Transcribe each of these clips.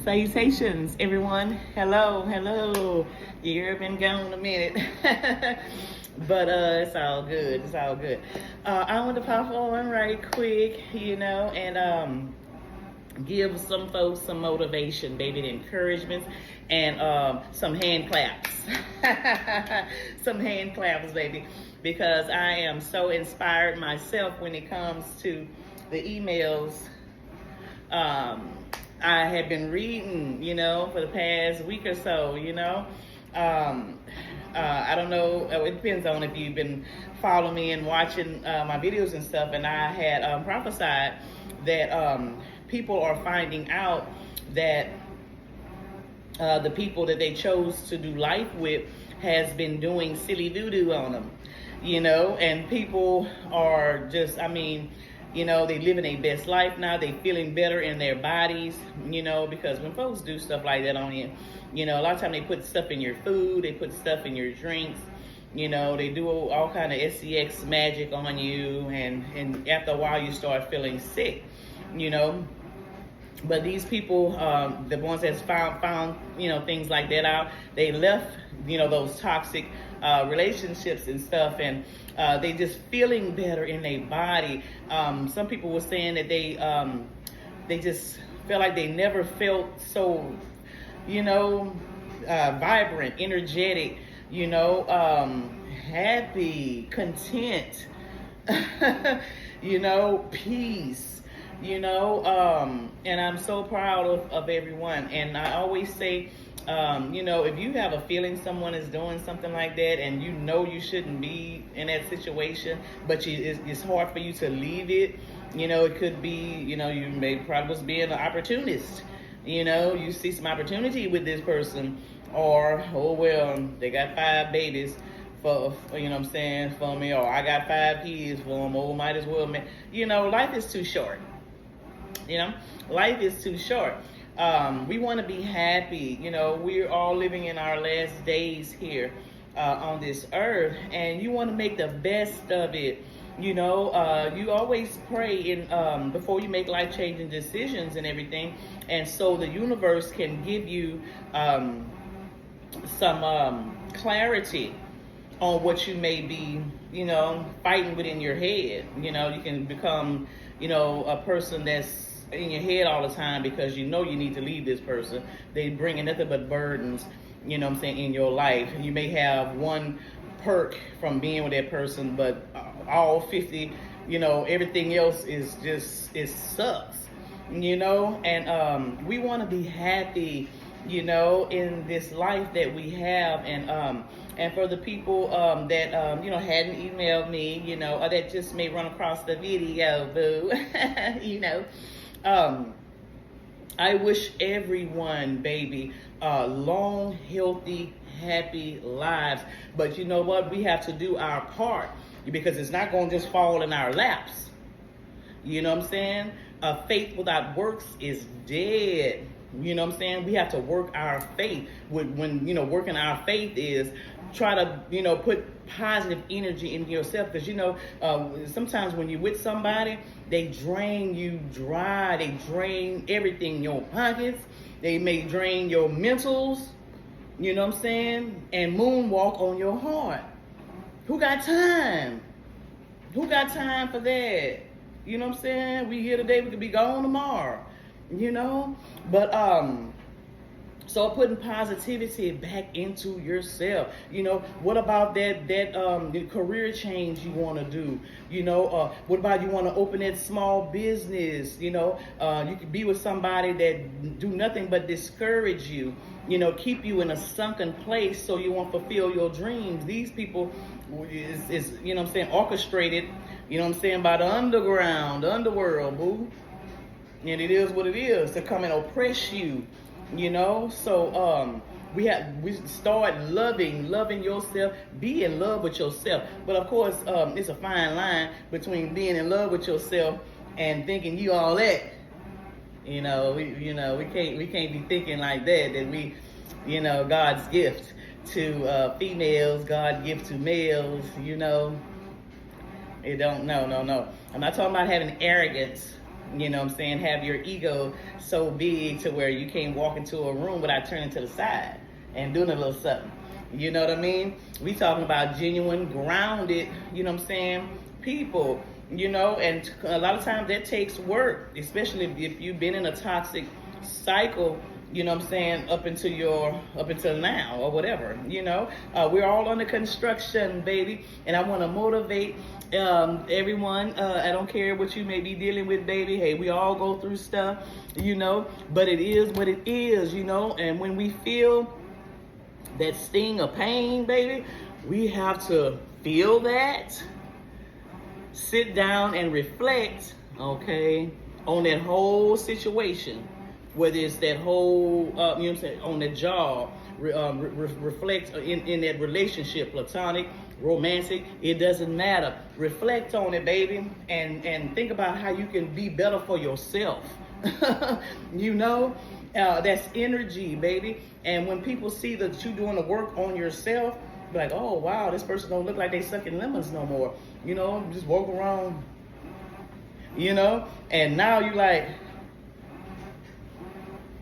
Salutations, everyone. Hello. You've been gone a minute. But it's all good. It's all good. I want to pop on right quick, and give some folks some motivation, baby, encouragement, and some hand claps. Some hand claps, baby, because I am so inspired myself when it comes to the emails I have been reading, for the past week or so, I don't know, it depends on if you've been following me and watching my videos and stuff, and I had prophesied that people are finding out that the people that they chose to do life with has been doing silly doo-doo on them, and people are just, they living their best life now. They feeling better in their bodies, because when folks do stuff like that on you, a lot of time they put stuff in your food, they put stuff in your drinks, they do all kind of SCX magic on you, and after a while you start feeling sick, But these people, the ones that's found, things like that out, they left, those toxic relationships and stuff, and they just feeling better in their body. Some people were saying that they just felt like they never felt so, vibrant, energetic, happy, content, peace. And I'm so proud of everyone. And I always say, if you have a feeling someone is doing something like that and you shouldn't be in that situation, but it's hard for you to leave it, it could be, you may probably was being an opportunist. You see some opportunity with this person, or, they got 5 babies for for me, or I got 5 kids for them, or might as well, life is too short. Life is too short. We want to be happy. We're all living in our last days here on this earth, and you want to make the best of it. You always pray in before you make life-changing decisions and everything, and so the universe can give you some clarity on what you may be, fighting within your head. You can become, a person that's in your head all the time because you need to leave this person. They bring in nothing but burdens, in your life. And you may have one perk from being with that person, but all 50, everything else is just, it sucks, and we want to be happy, in this life that we have. And for the people that hadn't emailed me, or that just may run across the video, boo, I wish everyone, baby, long, healthy, happy lives. But you know what? We have to do our part, because it's not going to just fall in our laps. You know what I'm saying? Faith without works is dead. You know what I'm saying? We have to work our faith. When working our faith is try to, put positive energy in yourself. Because, sometimes when you're with somebody, they drain you dry. They drain everything in your pockets. They may drain your mentals, you know what I'm saying? And moonwalk on your heart. Who got time? Who got time for that? You know what I'm saying? We here today, we could be gone tomorrow. But so putting positivity back into yourself. What about that the career change you want to do? What about you want to open that small business? You could be with somebody that do nothing but discourage you, keep you in a sunken place so you won't fulfill your dreams. These people is orchestrated, by the underworld, boo. And it is what it is, to come and oppress you, So we start loving yourself. Be in love with yourself. But of course, it's a fine line between being in love with yourself and thinking you all that. We can't be thinking like that. That we, God's gift to females, God's gift to males. It don't. No. I'm not talking about having arrogance. You know what I'm saying? Have your ego so big to where you can't walk into a room without turning to the side and doing a little something. You know what I mean? We talking about genuine, grounded, you know what I'm saying, people, you know, and a lot of times that takes work, especially if you've been in a toxic cycle, you know what I'm saying, up until now or whatever, you know. We're all under construction, baby, and I want to motivate everyone. I don't care what you may be dealing with, baby. Hey, we all go through stuff, you know, but it is what it is, you know, and when we feel that sting of pain, baby, we have to feel that, sit down and reflect, okay, on that whole situation, whether it's that whole, you know what I'm saying, on the job, reflect in that relationship, platonic, romantic, it doesn't matter. Reflect on it, baby, and think about how you can be better for yourself. You know, that's energy, baby. And when people see that you're doing the work on yourself, be like, oh wow, this person don't look like they sucking lemons no more. You know, just walk around, you know, and now you like,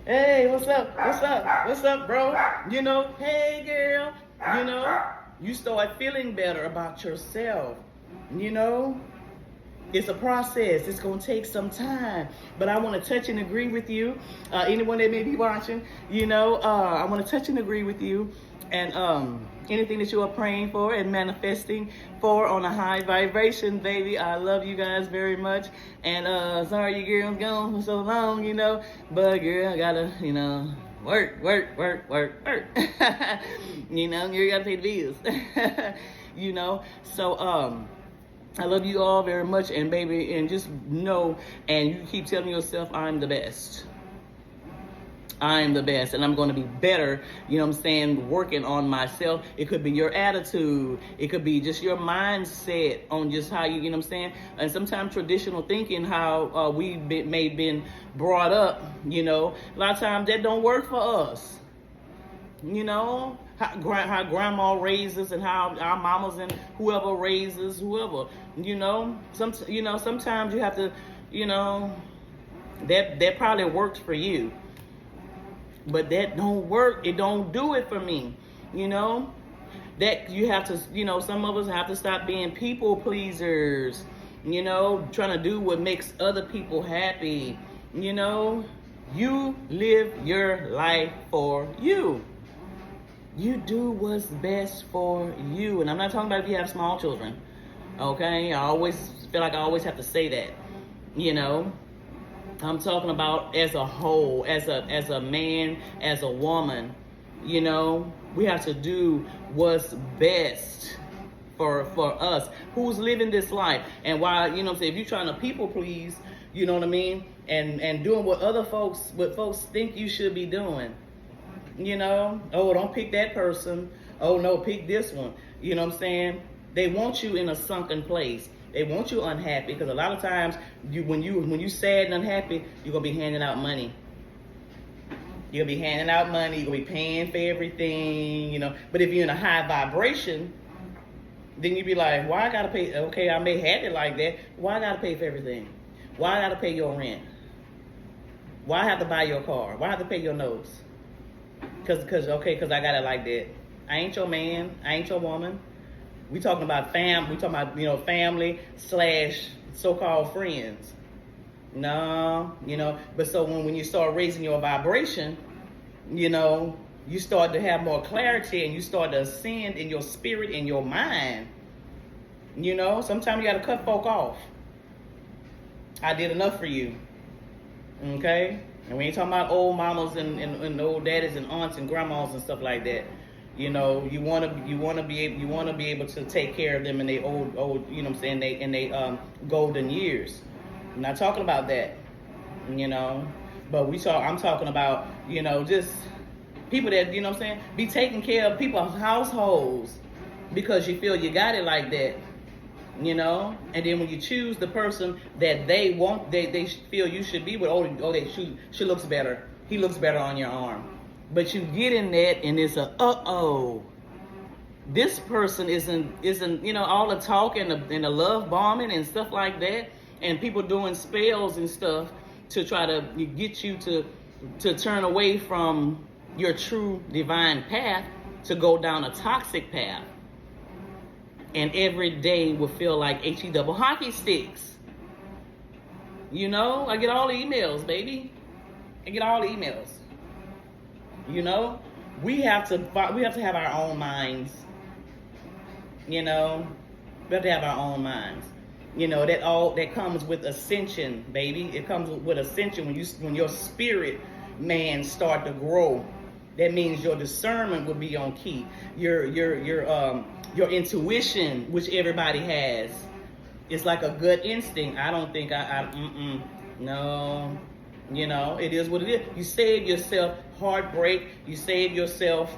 hey, what's up? What's up? What's up, bro? You know, hey girl, you know, you start feeling better about yourself, you know. It's a process. It's going to take some time. But I want to touch and agree with you. Anyone that may be watching, you know, I want to touch and agree with you. And anything that you are praying for and manifesting for on a high vibration, baby. I love you guys very much. And sorry your girl's gone for so long, you know. But girl, I got to, you know, work. You know, you got to pay the bills. You know, so I love you all very much, and baby, and just know, and you keep telling yourself, I'm the best. I'm the best, and I'm going to be better, you know what I'm saying, working on myself. It could be your attitude. It could be just your mindset on just how you know what I'm saying. And sometimes traditional thinking, how may been brought up, you know, a lot of times that don't work for us. You know, how grandma raises and how our mamas and whoever raises whoever, you know. Sometimes you have to, you know, that probably works for you. But that don't work. It don't do it for me, you know. That you have to, you know, some of us have to stop being people pleasers, you know, trying to do what makes other people happy, you know. You live your life for you. You do what's best for you. And I'm not talking about if you have small children, okay? I always feel like I always have to say that, you know. I'm talking about as a whole, as a man, as a woman, you know. We have to do what's best for us. Who's living this life? And why, you know what I'm saying, if you're trying to people please, you know what I mean, and doing what folks think you should be doing. You know, oh, don't pick that person. Oh, no, pick this one. You know what I'm saying? They want you in a sunken place. They want you unhappy because a lot of times when you sad and unhappy, you're going to be handing out money. You're going to be handing out money. You're going to be paying for everything, you know. But if you're in a high vibration, then you be like, why I got to pay? Okay, I may have it like that. Why I got to pay for everything? Why I got to pay your rent? Why I have to buy your car? Why I have to pay your notes? Cause I got it like that. I ain't your man. I ain't your woman. We talking about we talking about, you know, family / so-called friends. No, you know. But so when you start raising your vibration, you know, you start to have more clarity and you start to ascend in your spirit and your mind. You know, sometimes you got to cut folk off. I did enough for you. Okay. And we ain't talking about old mamas and old daddies and aunts and grandmas and stuff like that. You know, you wanna be able to take care of them in their old you know what I'm saying, in they golden years. I'm not talking about that, you know. But I'm talking about, you know, just people that, you know what I'm saying, be taking care of people's households because you feel you got it like that. You know, and then when you choose the person that they want, they feel you should be with, she looks better. He looks better on your arm. But you get in that and it's this person isn't, you know, all the talk and the love bombing and stuff like that. and people doing spells and stuff to try to get you to turn away from your true divine path to go down a toxic path. And every day will feel like HE double hockey sticks. You know, I get all the emails, baby. I get all the emails. You know, we have to have our own minds. You know, we have to have our own minds. You know, that comes with ascension, baby. It comes with ascension when your spirit man start to grow. That means your discernment will be on key. Your intuition, which everybody has, it's like a gut instinct. I don't think no. You know, it is what it is. You save yourself heartbreak. You save yourself